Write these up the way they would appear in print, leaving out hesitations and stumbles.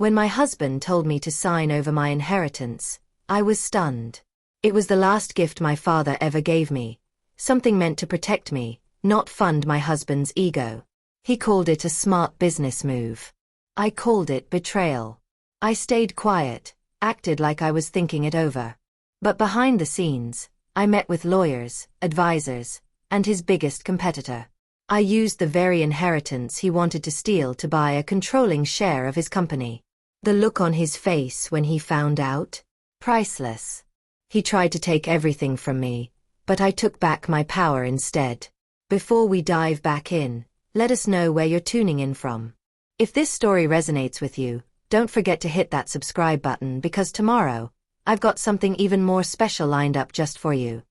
When my husband told me to sign over my inheritance, I was stunned. It was the last gift my father ever gave me, something meant to protect me, not fund my husband's ego. He called it a smart business move. I called it betrayal. I stayed quiet, acted like I was thinking it over. But behind the scenes, I met with lawyers, advisors, and his biggest competitor. I used the very inheritance he wanted to steal to buy a controlling share of his company. The look on his face when he found out? Priceless. He tried to take everything from me, but I took back my power instead. Before we dive back in, let us know where you're tuning in from. If this story resonates with you, don't forget to hit that subscribe button because tomorrow, I've got something even more special lined up just for you.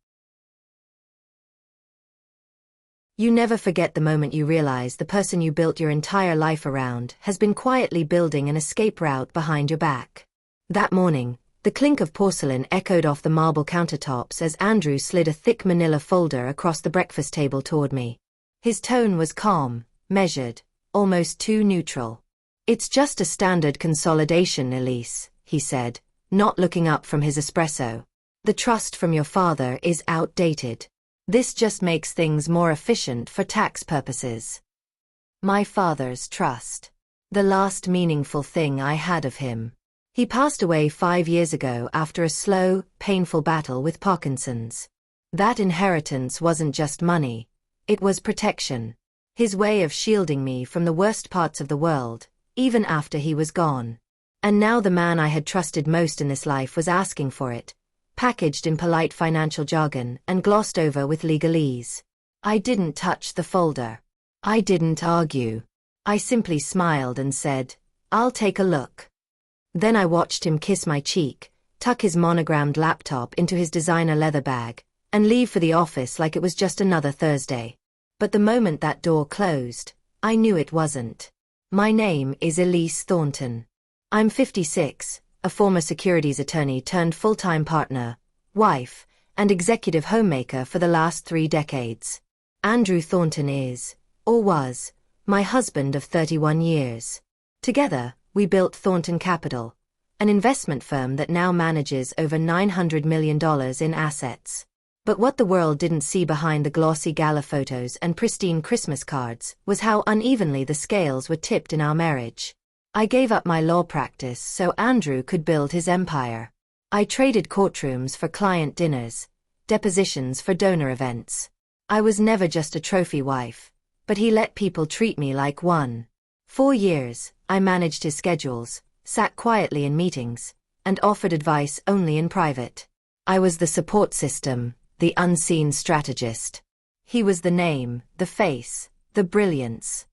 You never forget the moment you realize the person you built your entire life around has been quietly building an escape route behind your back. That morning, the clink of porcelain echoed off the marble countertops as Andrew slid a thick manila folder across the breakfast table toward me. His tone was calm, measured, almost too neutral. "It's just a standard consolidation, Elise," he said, not looking up from his espresso. "The trust from your father is outdated. This just makes things more efficient for tax purposes." My father's trust. The last meaningful thing I had of him. He passed away 5 years ago after a slow, painful battle with Parkinson's. That inheritance wasn't just money. It was protection. His way of shielding me from the worst parts of the world, even after he was gone. And now the man I had trusted most in this life was asking for it, packaged in polite financial jargon and glossed over with legalese. I didn't touch the folder. I didn't argue. I simply smiled and said, "I'll take a look." Then I watched him kiss my cheek, tuck his monogrammed laptop into his designer leather bag, and leave for the office like it was just another Thursday. But the moment that door closed, I knew it wasn't. My name is Elise Thornton. I'm 56, a former securities attorney turned full-time partner, wife, and executive homemaker for the last 3 decades. Andrew Thornton is, or was, my husband of 31 years. Together, we built Thornton Capital, an investment firm that now manages over $900 million in assets. But what the world didn't see behind the glossy gala photos and pristine Christmas cards was how unevenly the scales were tipped in our marriage. I gave up my law practice so Andrew could build his empire. I traded courtrooms for client dinners, depositions for donor events. I was never just a trophy wife, but he let people treat me like one. 4 years, I managed his schedules, sat quietly in meetings, and offered advice only in private. I was the support system, the unseen strategist. He was the name, the face, the brilliance.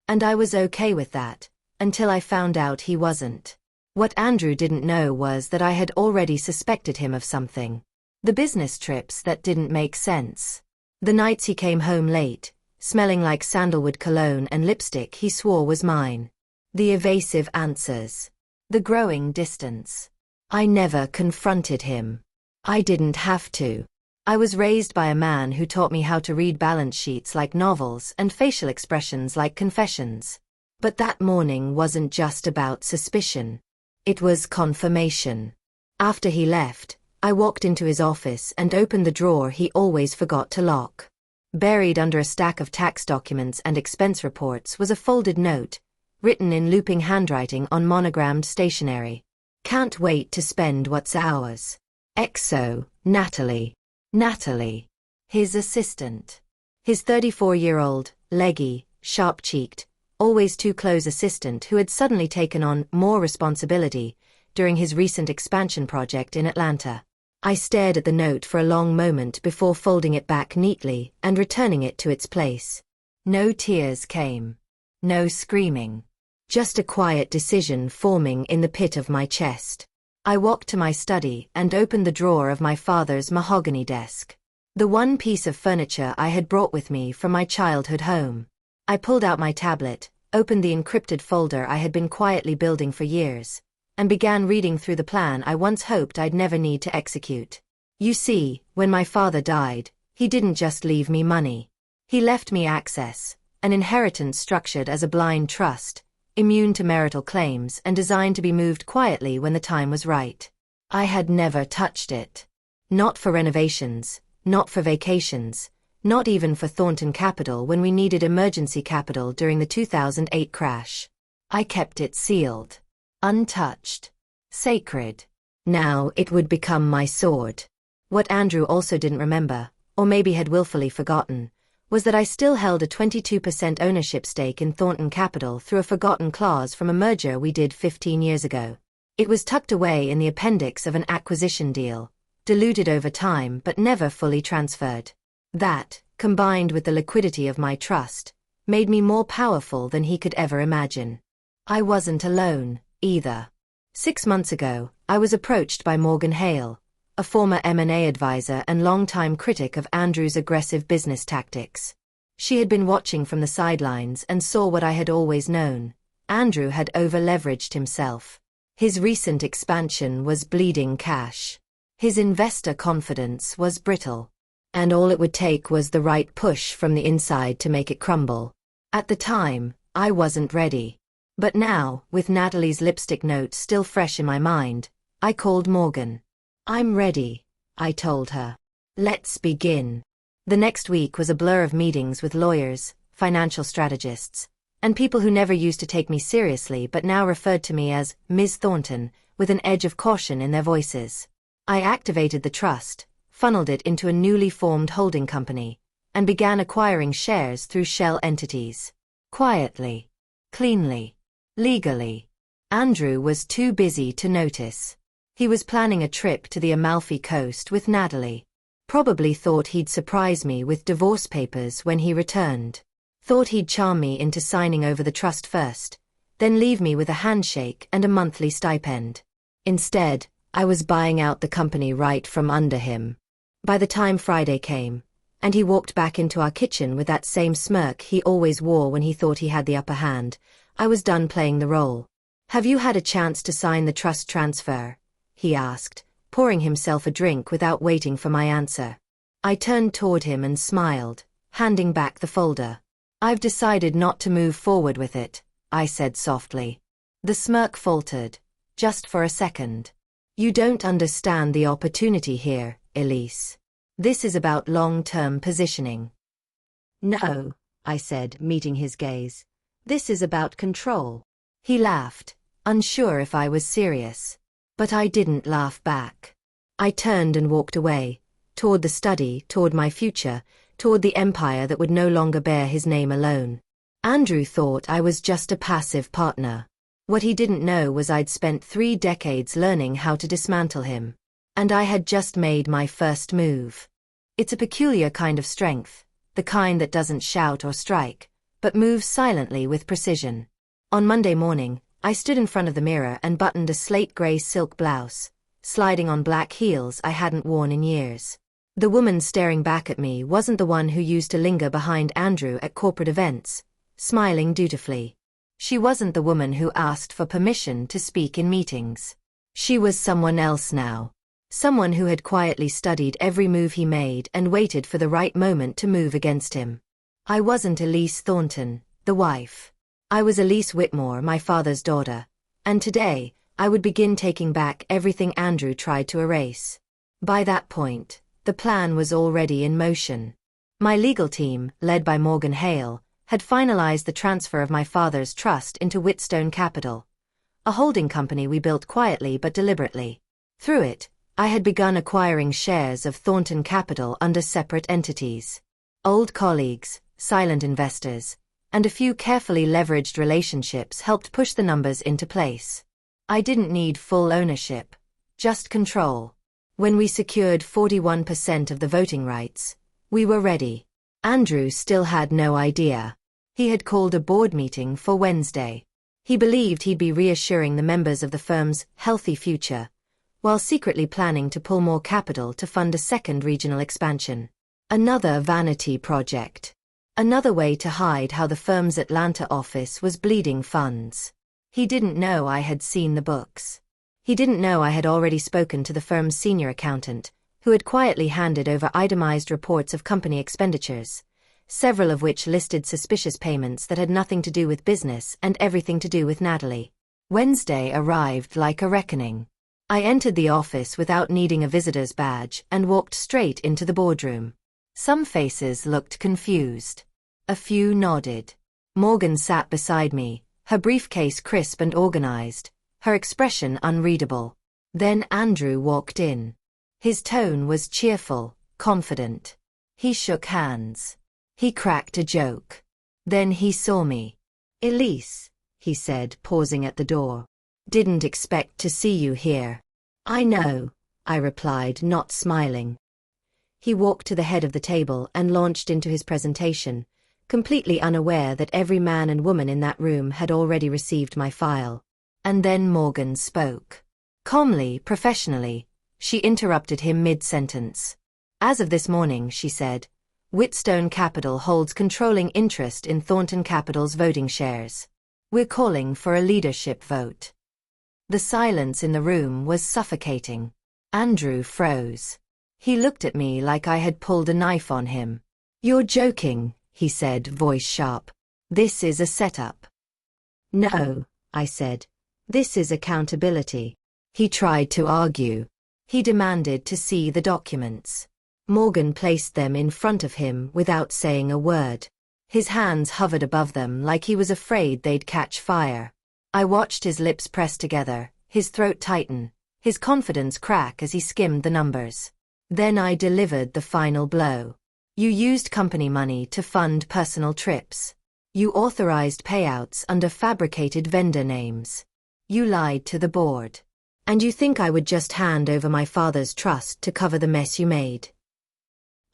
And I was okay with that, until I found out he wasn't. What Andrew didn't know was that I had already suspected him of something. The business trips that didn't make sense. The nights he came home late, smelling like sandalwood cologne and lipstick he swore was mine. The evasive answers. The growing distance. I never confronted him. I didn't have to. I was raised by a man who taught me how to read balance sheets like novels and facial expressions like confessions. But that morning wasn't just about suspicion. It was confirmation. After he left, I walked into his office and opened the drawer he always forgot to lock. Buried under a stack of tax documents and expense reports was a folded note, written in looping handwriting on monogrammed stationery. "Can't wait to spend what's ours. XO, Natalie." Natalie. His assistant. His 34-year-old, leggy, sharp-cheeked, always too close assistant who had suddenly taken on more responsibility during his recent expansion project in Atlanta. I stared at the note for a long moment before folding it back neatly and returning it to its place. No tears came. No screaming. Just a quiet decision forming in the pit of my chest. I walked to my study and opened the drawer of my father's mahogany desk. The one piece of furniture I had brought with me from my childhood home. I pulled out my tablet, opened the encrypted folder I had been quietly building for years, and began reading through the plan I once hoped I'd never need to execute. You see, when my father died, he didn't just leave me money. He left me access, an inheritance structured as a blind trust, immune to marital claims and designed to be moved quietly when the time was right. I had never touched it. Not for renovations, not for vacations, not even for Thornton Capital when we needed emergency capital during the 2008 crash. I kept it sealed, untouched, sacred. Now it would become my sword. What Andrew also didn't remember, or maybe had willfully forgotten, was that I still held a 22% ownership stake in Thornton Capital through a forgotten clause from a merger we did 15 years ago. It was tucked away in the appendix of an acquisition deal, diluted over time but never fully transferred. That, combined with the liquidity of my trust, made me more powerful than he could ever imagine. I wasn't alone, either. 6 months ago, I was approached by Morgan Hale, a former M&A advisor and longtime critic of Andrew's aggressive business tactics. She had been watching from the sidelines and saw what I had always known. Andrew had over-leveraged himself. His recent expansion was bleeding cash. His investor confidence was brittle. And all it would take was the right push from the inside to make it crumble. At the time, I wasn't ready. But now, with Natalie's lipstick note still fresh in my mind, I called Morgan. "I'm ready," I told her. "Let's begin." The next week was a blur of meetings with lawyers, financial strategists, and people who never used to take me seriously but now referred to me as Ms. Thornton, with an edge of caution in their voices. I activated the trust, funneled it into a newly formed holding company, and began acquiring shares through shell entities. Quietly. Cleanly. Legally. Andrew was too busy to notice. He was planning a trip to the Amalfi Coast with Natalie. Probably thought he'd surprise me with divorce papers when he returned. Thought he'd charm me into signing over the trust first, then leave me with a handshake and a monthly stipend. Instead, I was buying out the company right from under him. By the time Friday came, and he walked back into our kitchen with that same smirk he always wore when he thought he had the upper hand, I was done playing the role. "Have you had a chance to sign the trust transfer?" he asked, pouring himself a drink without waiting for my answer. I turned toward him and smiled, handing back the folder. "I've decided not to move forward with it," I said softly. The smirk faltered, just for a second. "You don't understand the opportunity here, Elise. This is about long-term positioning." "No," I said, meeting his gaze. "This is about control." He laughed, unsure if I was serious. But I didn't laugh back. I turned and walked away, toward the study, toward my future, toward the empire that would no longer bear his name alone. Andrew thought I was just a passive partner. What he didn't know was I'd spent 3 decades learning how to dismantle him. And I had just made my first move. It's a peculiar kind of strength, the kind that doesn't shout or strike, but moves silently with precision. On Monday morning, I stood in front of the mirror and buttoned a slate-gray silk blouse, sliding on black heels I hadn't worn in years. The woman staring back at me wasn't the one who used to linger behind Andrew at corporate events, smiling dutifully. She wasn't the woman who asked for permission to speak in meetings. She was someone else now. Someone who had quietly studied every move he made and waited for the right moment to move against him. I wasn't Elise Thornton, the wife. I was Elise Whitmore, my father's daughter, and today, I would begin taking back everything Andrew tried to erase. By that point, the plan was already in motion. My legal team, led by Morgan Hale, had finalized the transfer of my father's trust into Whitstone Capital, a holding company we built quietly but deliberately. Through it, I had begun acquiring shares of Thornton Capital under separate entities. Old colleagues, silent investors, and a few carefully leveraged relationships helped push the numbers into place. I didn't need full ownership, just control. When we secured 41% of the voting rights, we were ready. Andrew still had no idea. He had called a board meeting for Wednesday. He believed he'd be reassuring the members of the firm's healthy future, while secretly planning to pull more capital to fund a second regional expansion. Another vanity project. Another way to hide how the firm's Atlanta office was bleeding funds. He didn't know I had seen the books. He didn't know I had already spoken to the firm's senior accountant, who had quietly handed over itemized reports of company expenditures, several of which listed suspicious payments that had nothing to do with business and everything to do with Natalie. Wednesday arrived like a reckoning. I entered the office without needing a visitor's badge and walked straight into the boardroom. Some faces looked confused. A few nodded. Morgan sat beside me, her briefcase crisp and organized, her expression unreadable. Then Andrew walked in. His tone was cheerful, confident. He shook hands. He cracked a joke. Then he saw me. "Elise," he said, pausing at the door. "Didn't expect to see you here." "I know," I replied, not smiling. He walked to the head of the table and launched into his presentation, completely unaware that every man and woman in that room had already received my file. And then Morgan spoke. Calmly, professionally, she interrupted him mid-sentence. "As of this morning," she said, "Whitstone Capital holds controlling interest in Thornton Capital's voting shares. We're calling for a leadership vote." The silence in the room was suffocating. Andrew froze. He looked at me like I had pulled a knife on him. "You're joking," he said, voice sharp. "This is a setup." "No," I said. "This is accountability." He tried to argue. He demanded to see the documents. Morgan placed them in front of him without saying a word. His hands hovered above them like he was afraid they'd catch fire. I watched his lips press together, his throat tighten, his confidence crack as he skimmed the numbers. Then I delivered the final blow. "You used company money to fund personal trips. You authorized payouts under fabricated vendor names. You lied to the board. And you think I would just hand over my father's trust to cover the mess you made?"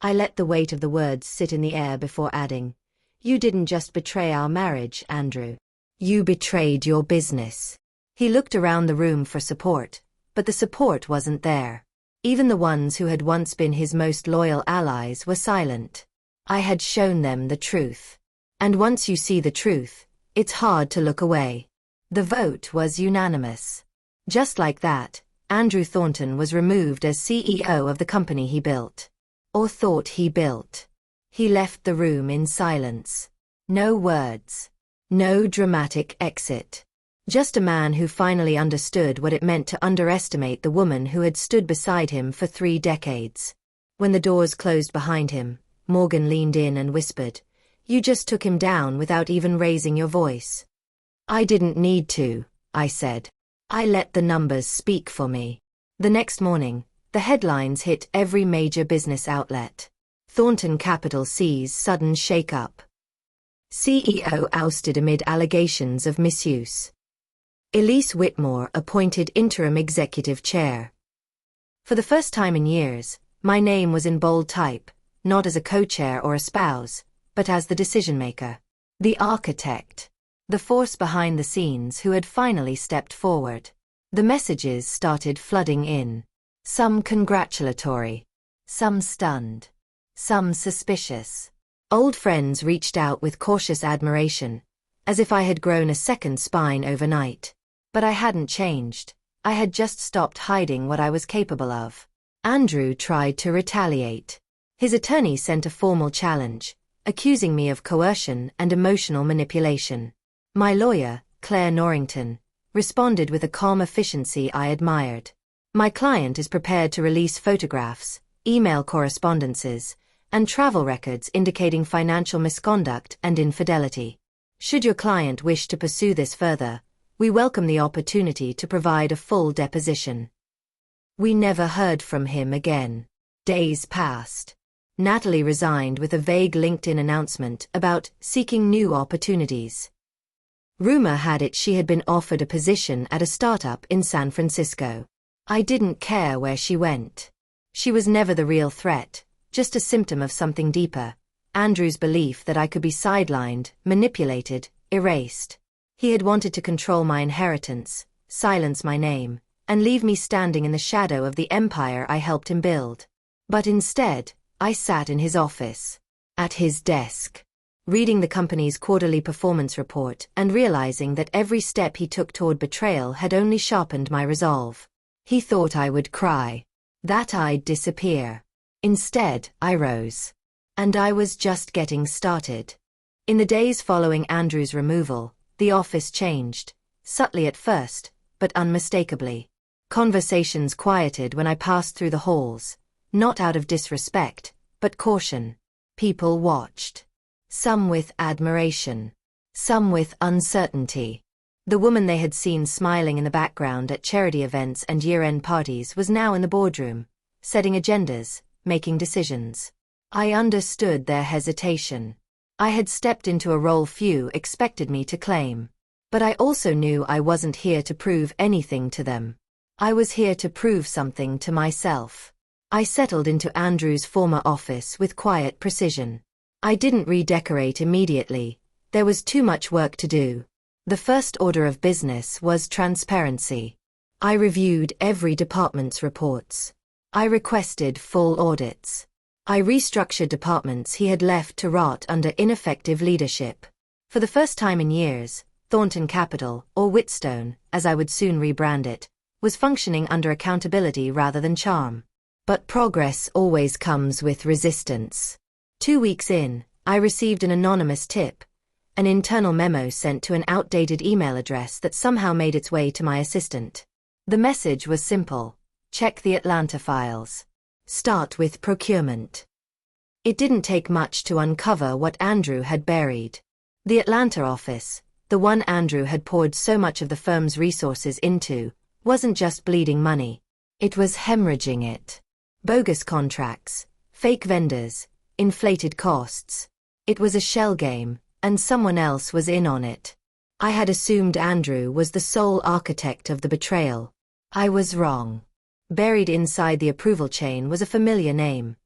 I let the weight of the words sit in the air before adding, "You didn't just betray our marriage, Andrew. You betrayed your business." He looked around the room for support, but the support wasn't there. Even the ones who had once been his most loyal allies were silent. I had shown them the truth. And once you see the truth, it's hard to look away. The vote was unanimous. Just like that, Andrew Thornton was removed as CEO of the company he built. Or thought he built. He left the room in silence. No words. No dramatic exit. Just a man who finally understood what it meant to underestimate the woman who had stood beside him for 3 decades. When the doors closed behind him, Morgan leaned in and whispered, "You just took him down without even raising your voice." "I didn't need to," I said. "I let the numbers speak for me." The next morning, the headlines hit every major business outlet. Thornton Capital sees sudden shake-up. CEO ousted amid allegations of misuse. Elise Whitmore appointed interim executive chair. For the first time in years, my name was in bold type, not as a co-chair or a spouse, but as the decision-maker. The architect. The force behind the scenes who had finally stepped forward. The messages started flooding in. Some congratulatory. Some stunned. Some suspicious. Old friends reached out with cautious admiration, as if I had grown a second spine overnight. But I hadn't changed. I had just stopped hiding what I was capable of. Andrew tried to retaliate. His attorney sent a formal challenge, accusing me of coercion and emotional manipulation. My lawyer, Claire Norrington, responded with a calm efficiency I admired. My client is prepared to release photographs, email correspondences, and travel records indicating financial misconduct and infidelity. Should your client wish to pursue this further, we welcome the opportunity to provide a full deposition. We never heard from him again. Days passed. Natalie resigned with a vague LinkedIn announcement about seeking new opportunities. Rumor had it she had been offered a position at a startup in San Francisco. I didn't care where she went. She was never the real threat, just a symptom of something deeper. Andrew's belief that I could be sidelined, manipulated, erased. He had wanted to control my inheritance, silence my name, and leave me standing in the shadow of the empire I helped him build. But instead, I sat in his office, at his desk, reading the company's quarterly performance report and realizing that every step he took toward betrayal had only sharpened my resolve. He thought I would cry, that I'd disappear. Instead, I rose. And I was just getting started. In the days following Andrew's removal, the office changed, subtly at first, but unmistakably. Conversations quieted when I passed through the halls, not out of disrespect, but caution. People watched. Some with admiration. Some with uncertainty. The woman they had seen smiling in the background at charity events and year-end parties was now in the boardroom, setting agendas, making decisions. I understood their hesitation. I had stepped into a role few expected me to claim. But I also knew I wasn't here to prove anything to them. I was here to prove something to myself. I settled into Andrew's former office with quiet precision. I didn't redecorate immediately. There was too much work to do. The first order of business was transparency. I reviewed every department's reports. I requested full audits. I restructured departments he had left to rot under ineffective leadership. For the first time in years, Thornton Capital, or Whitstone, as I would soon rebrand it, was functioning under accountability rather than charm. But progress always comes with resistance. 2 weeks in, I received an anonymous tip, an internal memo sent to an outdated email address that somehow made its way to my assistant. The message was simple: check the Atlanta files. Start with procurement. It didn't take much to uncover what Andrew had buried. The Atlanta office, the one Andrew had poured so much of the firm's resources into, wasn't just bleeding money. It was hemorrhaging it. Bogus contracts, fake vendors, inflated costs. It was a shell game, and someone else was in on it. I had assumed Andrew was the sole architect of the betrayal. I was wrong. Buried inside the approval chain was a familiar name.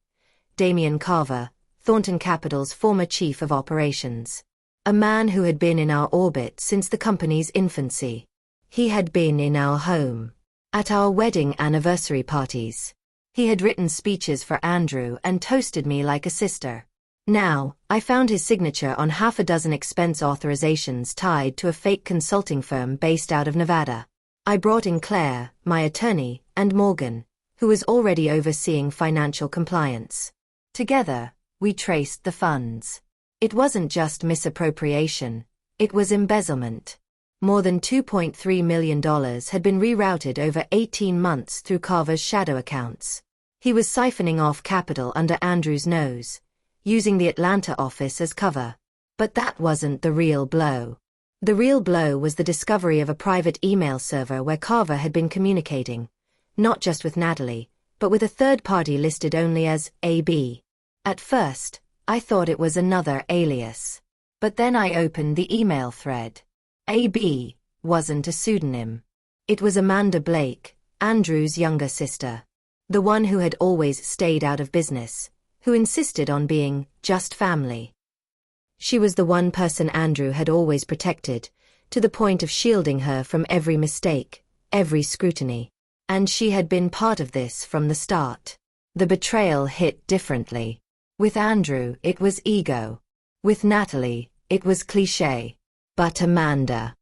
Damian Carver, Thornton Capital's former chief of operations. A man who had been in our orbit since the company's infancy. He had been in our home. At our wedding anniversary parties. He had written speeches for Andrew and toasted me like a sister. Now, I found his signature on half a dozen expense authorizations tied to a fake consulting firm based out of Nevada. I brought in Claire, my attorney, and Morgan, who was already overseeing financial compliance. Together, we traced the funds. It wasn't just misappropriation, it was embezzlement. More than $2.3 million had been rerouted over 18 months through Carver's shadow accounts. He was siphoning off capital under Andrew's nose, using the Atlanta office as cover. But that wasn't the real blow. The real blow was the discovery of a private email server where Carver had been communicating, not just with Natalie, but with a third party listed only as AB. At first, I thought it was another alias. But then I opened the email thread. AB wasn't a pseudonym. It was Amanda Blake, Andrew's younger sister. The one who had always stayed out of business, who insisted on being just family. She was the one person Andrew had always protected, to the point of shielding her from every mistake, every scrutiny. And she had been part of this from the start. The betrayal hit differently. With Andrew, it was ego. With Natalie, it was cliché. But Amanda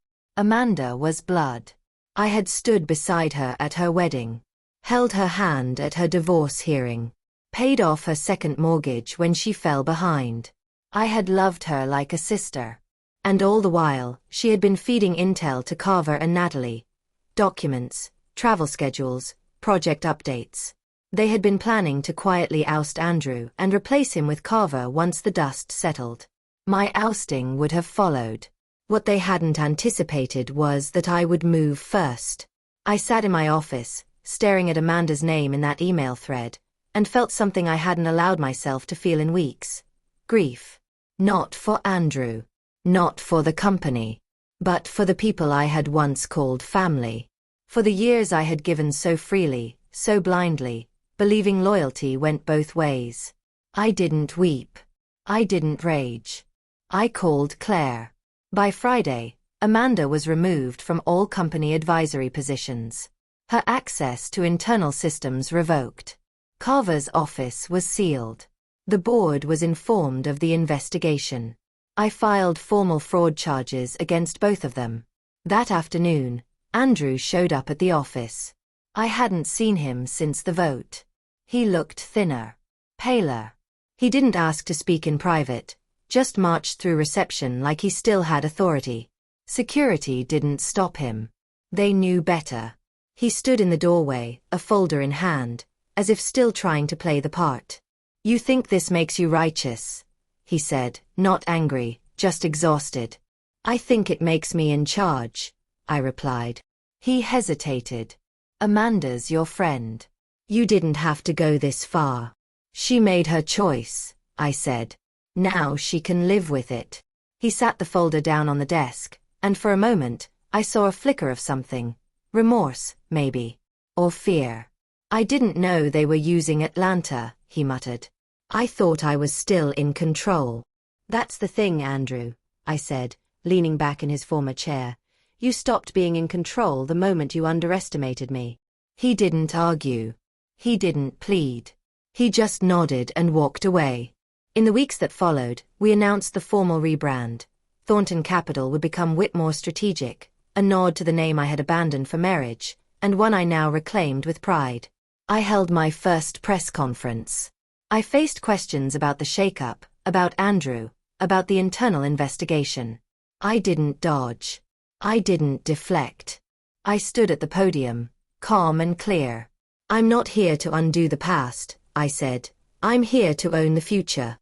was blood. I had stood beside her at her wedding, held her hand at her divorce hearing, paid off her second mortgage when she fell behind. I had loved her like a sister. And all the while, she had been feeding intel to Carver and Natalie. Documents, travel schedules, project updates. They had been planning to quietly oust Andrew and replace him with Carver once the dust settled. My ousting would have followed. What they hadn't anticipated was that I would move first. I sat in my office, staring at Amanda's name in that email thread, and felt something I hadn't allowed myself to feel in weeks. Grief. Not for Andrew. Not for the company. But for the people I had once called family. For the years I had given so freely, so blindly, believing loyalty went both ways. I didn't weep. I didn't rage. I called Claire. By Friday, Amanda was removed from all company advisory positions. Her access to internal systems revoked. Carver's office was sealed. The board was informed of the investigation. I filed formal fraud charges against both of them. That afternoon, Andrew showed up at the office. I hadn't seen him since the vote. He looked thinner, paler. He didn't ask to speak in private, just marched through reception like he still had authority. Security didn't stop him. They knew better. He stood in the doorway, a folder in hand, as if still trying to play the part. "You think this makes you righteous?" he said, not angry, just exhausted. "I think it makes me in charge," I replied. He hesitated. "Amanda's your friend. You didn't have to go this far. She made her choice," I said. "Now she can live with it." He sat the folder down on the desk, and for a moment, I saw a flicker of something. Remorse, maybe. Or fear. "I didn't know they were using Atlanta," he muttered. "I thought I was still in control." "That's the thing, Andrew," I said, leaning back in his former chair. "You stopped being in control the moment you underestimated me." He didn't argue. He didn't plead. He just nodded and walked away. In the weeks that followed, we announced the formal rebrand. Thornton Capital would become Whitmore Strategic, a nod to the name I had abandoned for marriage, and one I now reclaimed with pride. I held my first press conference. I faced questions about the shakeup, about Andrew, about the internal investigation. I didn't dodge. I didn't deflect. I stood at the podium, calm and clear. "I'm not here to undo the past," I said. "I'm here to own the future."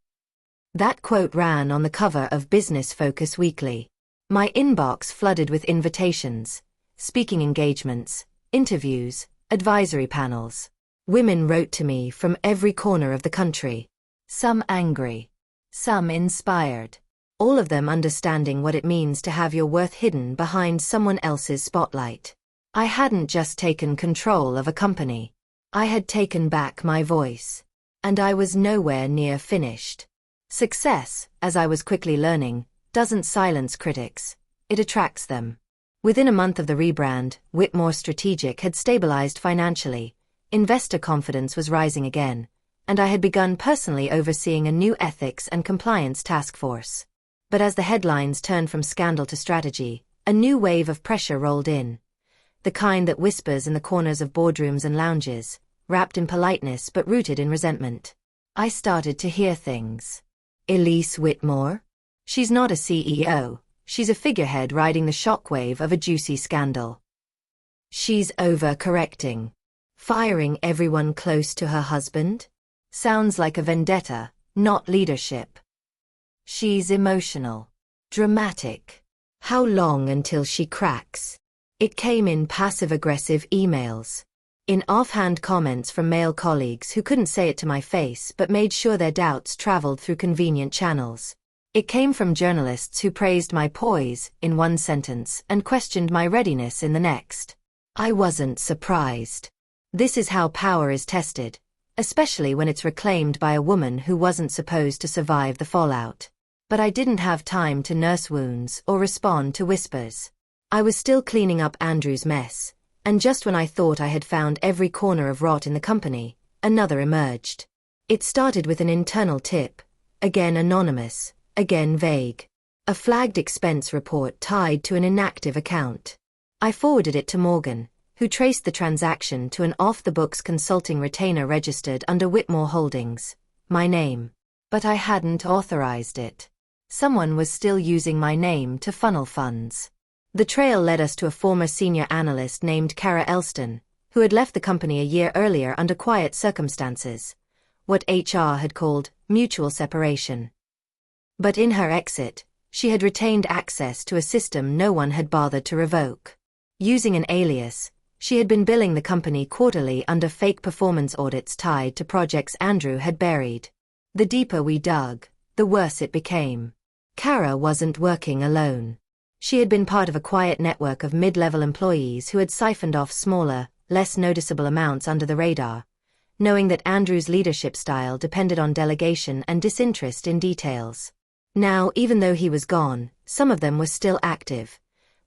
That quote ran on the cover of Business Focus Weekly. My inbox flooded with invitations, speaking engagements, interviews, advisory panels. Women wrote to me from every corner of the country. Some angry. Some inspired. All of them understanding what it means to have your worth hidden behind someone else's spotlight. I hadn't just taken control of a company. I had taken back my voice. And I was nowhere near finished. Success, as I was quickly learning, doesn't silence critics. It attracts them. Within a month of the rebrand, Whitmore Strategic had stabilized financially. Investor confidence was rising again, and I had begun personally overseeing a new ethics and compliance task force. But as the headlines turned from scandal to strategy, a new wave of pressure rolled in. The kind that whispers in the corners of boardrooms and lounges, wrapped in politeness but rooted in resentment. I started to hear things. Elise Whitmore? She's not a CEO, she's a figurehead riding the shockwave of a juicy scandal. She's overcorrecting. Firing everyone close to her husband? Sounds like a vendetta, not leadership. She's emotional. Dramatic. How long until she cracks? It came in passive-aggressive emails. In offhand comments from male colleagues who couldn't say it to my face but made sure their doubts traveled through convenient channels. It came from journalists who praised my poise in one sentence and questioned my readiness in the next. I wasn't surprised. This is how power is tested, especially when it's reclaimed by a woman who wasn't supposed to survive the fallout. But I didn't have time to nurse wounds or respond to whispers. I was still cleaning up Andrew's mess, and just when I thought I had found every corner of rot in the company, another emerged. It started with an internal tip, again anonymous, again vague. A flagged expense report tied to an inactive account. I forwarded it to Morgan, who traced the transaction to an off-the-books consulting retainer registered under Whitmore Holdings, my name. But I hadn't authorized it. Someone was still using my name to funnel funds. The trail led us to a former senior analyst named Kara Elston, who had left the company a year earlier under quiet circumstances, what HR had called mutual separation. But in her exit, she had retained access to a system no one had bothered to revoke. Using an alias, she had been billing the company quarterly under fake performance audits tied to projects Andrew had buried. The deeper we dug, the worse it became. Kara wasn't working alone. She had been part of a quiet network of mid-level employees who had siphoned off smaller, less noticeable amounts under the radar, knowing that Andrew's leadership style depended on delegation and disinterest in details. Now, even though he was gone, some of them were still active,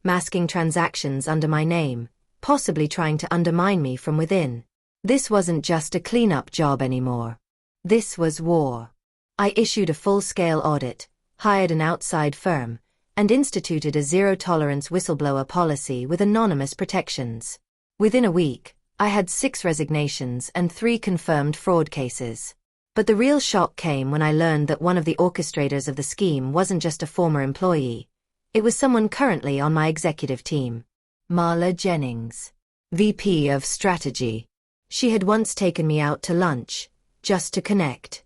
masking transactions under my name, possibly trying to undermine me from within. This wasn't just a cleanup job anymore. This was war. I issued a full-scale audit, hired an outside firm, and instituted a zero-tolerance whistleblower policy with anonymous protections. Within a week, I had 6 resignations and 3 confirmed fraud cases. But the real shock came when I learned that one of the orchestrators of the scheme wasn't just a former employee. It was someone currently on my executive team. Marla Jennings, VP of Strategy. She had once taken me out to lunch, just to connect.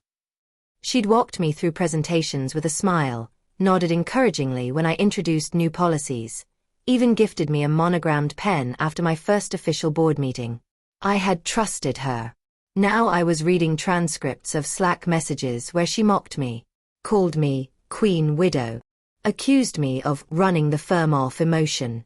She'd walked me through presentations with a smile, nodded encouragingly when I introduced new policies, even gifted me a monogrammed pen after my first official board meeting. I had trusted her. Now I was reading transcripts of Slack messages where she mocked me, called me Queen Widow, accused me of running the firm off emotion.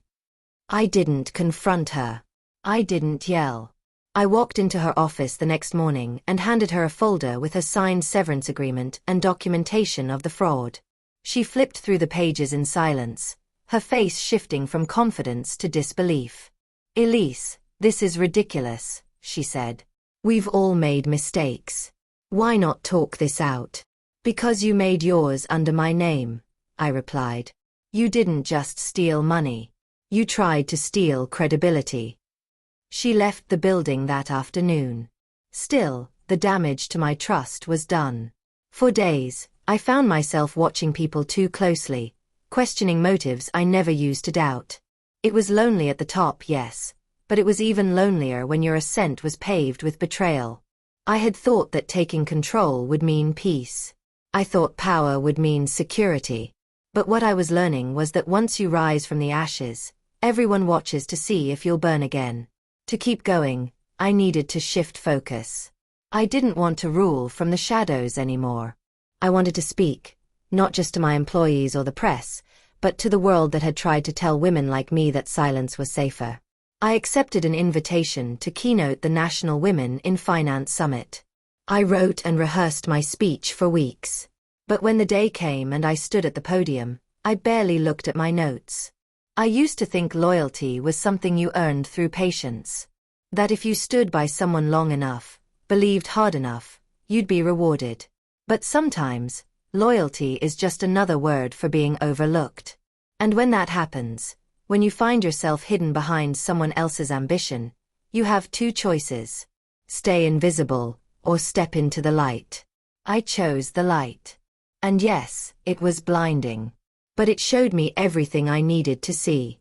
I didn't confront her. I didn't yell. I walked into her office the next morning and handed her a folder with her signed severance agreement and documentation of the fraud. She flipped through the pages in silence, her face shifting from confidence to disbelief. "Elise, this is ridiculous," she said. "We've all made mistakes. Why not talk this out?" "Because you made yours under my name," I replied. "You didn't just steal money. You tried to steal credibility." She left the building that afternoon. Still, the damage to my trust was done. For days, I found myself watching people too closely, questioning motives I never used to doubt. It was lonely at the top, yes, but it was even lonelier when your ascent was paved with betrayal. I had thought that taking control would mean peace. I thought power would mean security. But what I was learning was that once you rise from the ashes, everyone watches to see if you'll burn again. To keep going, I needed to shift focus. I didn't want to rule from the shadows anymore. I wanted to speak, not just to my employees or the press, but to the world that had tried to tell women like me that silence was safer. I accepted an invitation to keynote the National Women in Finance Summit. I wrote and rehearsed my speech for weeks. But when the day came and I stood at the podium, I barely looked at my notes. I used to think loyalty was something you earned through patience. That if you stood by someone long enough, believed hard enough, you'd be rewarded. But sometimes, loyalty is just another word for being overlooked. And when that happens, when you find yourself hidden behind someone else's ambition, you have two choices: stay invisible, or step into the light. I chose the light. And yes, it was blinding. But it showed me everything I needed to see.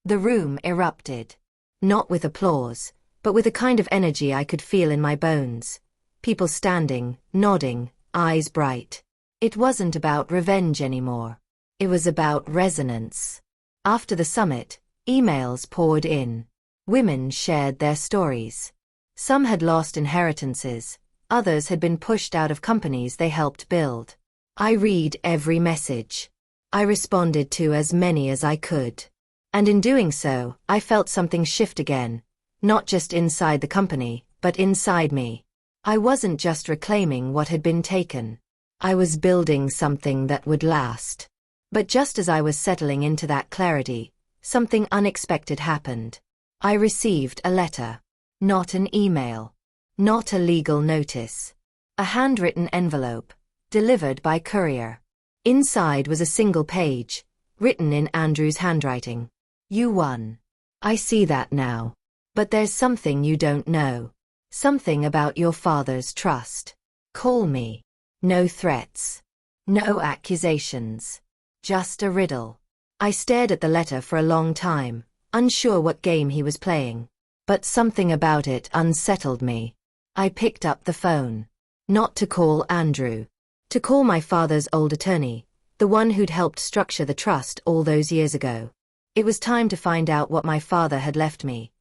The room erupted. Not with applause, but with a kind of energy I could feel in my bones. People standing, nodding, eyes bright. It wasn't about revenge anymore. It was about resonance. After the summit, emails poured in. Women shared their stories. Some had lost inheritances, others had been pushed out of companies they helped build. I read every message. I responded to as many as I could. And in doing so, I felt something shift again, not just inside the company, but inside me. I wasn't just reclaiming what had been taken. I was building something that would last. But just as I was settling into that clarity, something unexpected happened. I received a letter. Not an email. Not a legal notice. A handwritten envelope, delivered by courier. Inside was a single page, written in Andrew's handwriting. "You won. I see that now. But there's something you don't know. Something about your father's trust. Call me." No threats. No accusations. Just a riddle. I stared at the letter for a long time, unsure what game he was playing. But something about it unsettled me. I picked up the phone. Not to call Andrew. To call my father's old attorney, the one who'd helped structure the trust all those years ago. It was time to find out what my father had left me,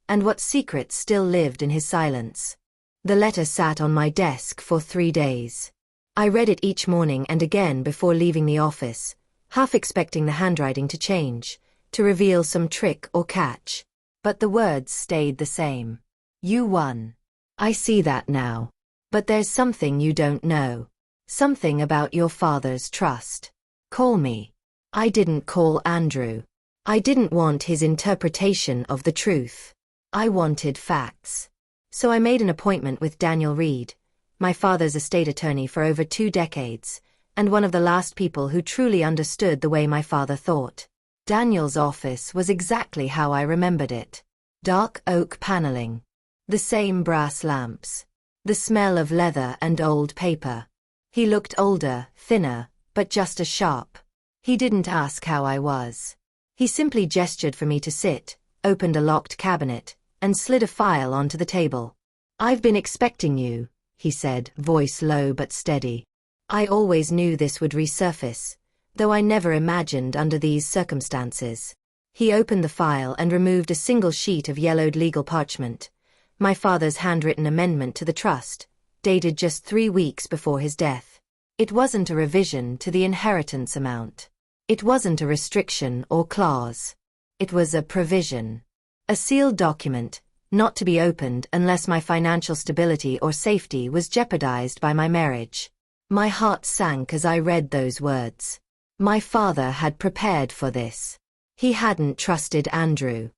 and what secrets still lived in his silence. The letter sat on my desk for 3 days. I read it each morning and again before leaving the office, half expecting the handwriting to change, to reveal some trick or catch. But the words stayed the same. "You won. I see that now. But there's something you don't know. Something about your father's trust. Call me." I didn't call Andrew. I didn't want his interpretation of the truth. I wanted facts. So I made an appointment with Daniel Reed, my father's estate attorney for over 2 decades, and one of the last people who truly understood the way my father thought. Daniel's office was exactly how I remembered it. Dark oak paneling. The same brass lamps. The smell of leather and old paper. He looked older, thinner, but just as sharp. He didn't ask how I was. He simply gestured for me to sit, opened a locked cabinet, and slid a file onto the table. "I've been expecting you," he said, voice low but steady. I always knew this would resurface, though I never imagined under these circumstances. He opened the file and removed a single sheet of yellowed legal parchment, my father's handwritten amendment to the trust, dated just 3 weeks before his death. It wasn't a revision to the inheritance amount. It wasn't a restriction or clause. It was a provision. A sealed document, not to be opened unless my financial stability or safety was jeopardized by my marriage. My heart sank as I read those words. My father had prepared for this. He hadn't trusted Andrew.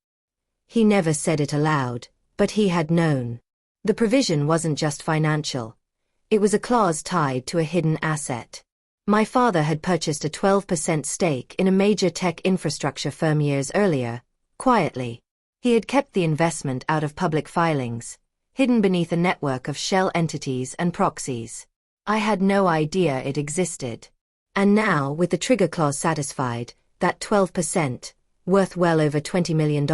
He never said it aloud, but he had known. The provision wasn't just financial. It was a clause tied to a hidden asset. My father had purchased a 12% stake in a major tech infrastructure firm years earlier, quietly. He had kept the investment out of public filings, hidden beneath a network of shell entities and proxies. I had no idea it existed. And now, with the trigger clause satisfied, that 12%, worth well over $20 million,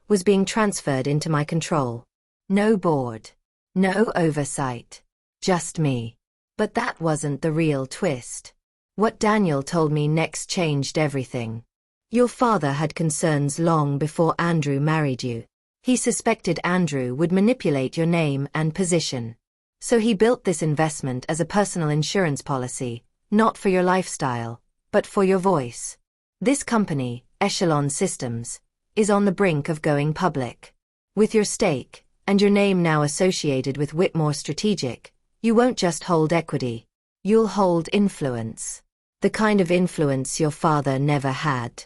was being transferred into my control. No board. No oversight. Just me. But that wasn't the real twist. What Daniel told me next changed everything. Your father had concerns long before Andrew married you. He suspected Andrew would manipulate your name and position. So he built this investment as a personal insurance policy, not for your lifestyle, but for your voice. This company, Echelon Systems, is on the brink of going public. With your stake, and your name now associated with Whitmore Strategic, you won't just hold equity. You'll hold influence. The kind of influence your father never had.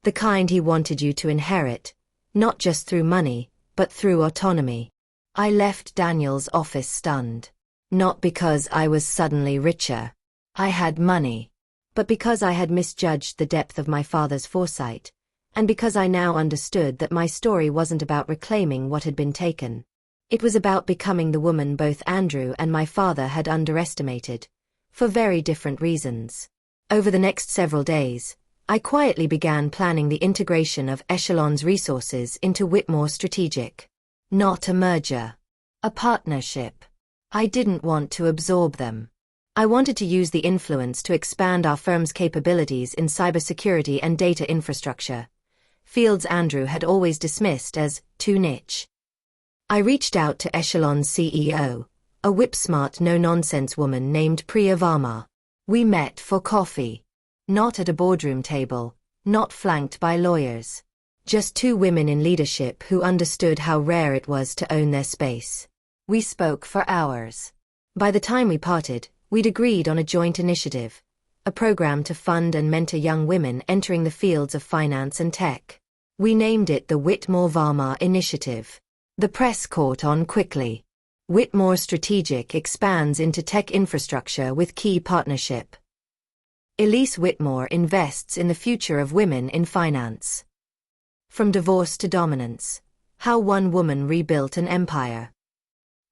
The kind he wanted you to inherit, not just through money, but through autonomy. I left Daniel's office stunned. Not because I was suddenly richer. I had money. But because I had misjudged the depth of my father's foresight, and because I now understood that my story wasn't about reclaiming what had been taken. It was about becoming the woman both Andrew and my father had underestimated, for very different reasons. Over the next several days, I quietly began planning the integration of Echelon's resources into Whitmore Strategic. Not a merger. A partnership. I didn't want to absorb them. I wanted to use the influence to expand our firm's capabilities in cybersecurity and data infrastructure. Fields Andrew had always dismissed as too niche. I reached out to Echelon's CEO, a whip-smart no-nonsense woman named Priya Varma. We met for coffee. Not at a boardroom table, not flanked by lawyers. Just 2 women in leadership who understood how rare it was to own their space. We spoke for hours. By the time we parted, we'd agreed on a joint initiative, a program to fund and mentor young women entering the fields of finance and tech. We named it the Whitmore Varma Initiative. The press caught on quickly. Whitmore Strategic expands into tech infrastructure with key partnership. Elise Whitmore invests in the future of women in finance. From divorce to dominance. How one woman rebuilt an empire.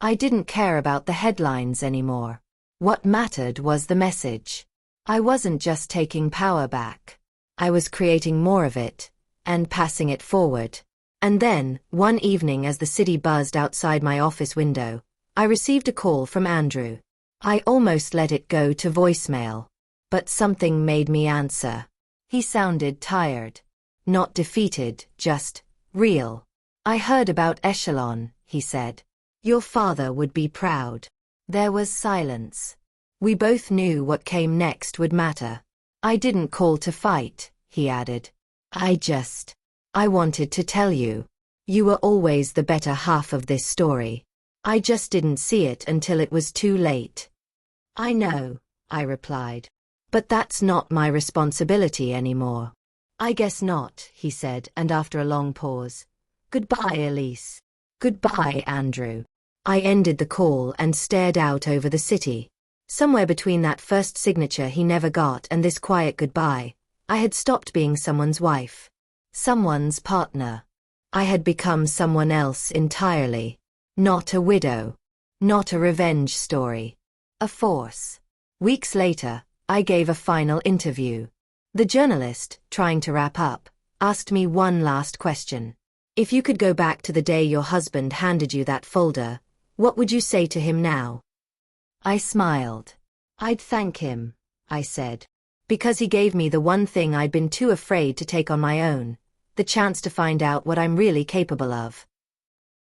I didn't care about the headlines anymore. What mattered was the message. I wasn't just taking power back. I was creating more of it, and passing it forward. And then, one evening as the city buzzed outside my office window, I received a call from Andrew. I almost let it go to voicemail. But something made me answer. He sounded tired. Not defeated, just real. I heard about Echelon, he said. Your father would be proud. There was silence. We both knew what came next would matter. I didn't call to fight, he added. I wanted to tell you. You were always the better half of this story. I just didn't see it until it was too late. I know, I replied. But that's not my responsibility anymore. I guess not, he said, and after a long pause. Goodbye, Elise. Goodbye, Andrew. I ended the call and stared out over the city. Somewhere between that first signature he never got and this quiet goodbye, I had stopped being someone's wife. Someone's partner. I had become someone else entirely. Not a widow. Not a revenge story. A force. Weeks later, I gave a final interview. The journalist, trying to wrap up, asked me one last question. If you could go back to the day your husband handed you that folder, what would you say to him now? I smiled. I'd thank him, I said. Because he gave me the one thing I'd been too afraid to take on my own, the chance to find out what I'm really capable of.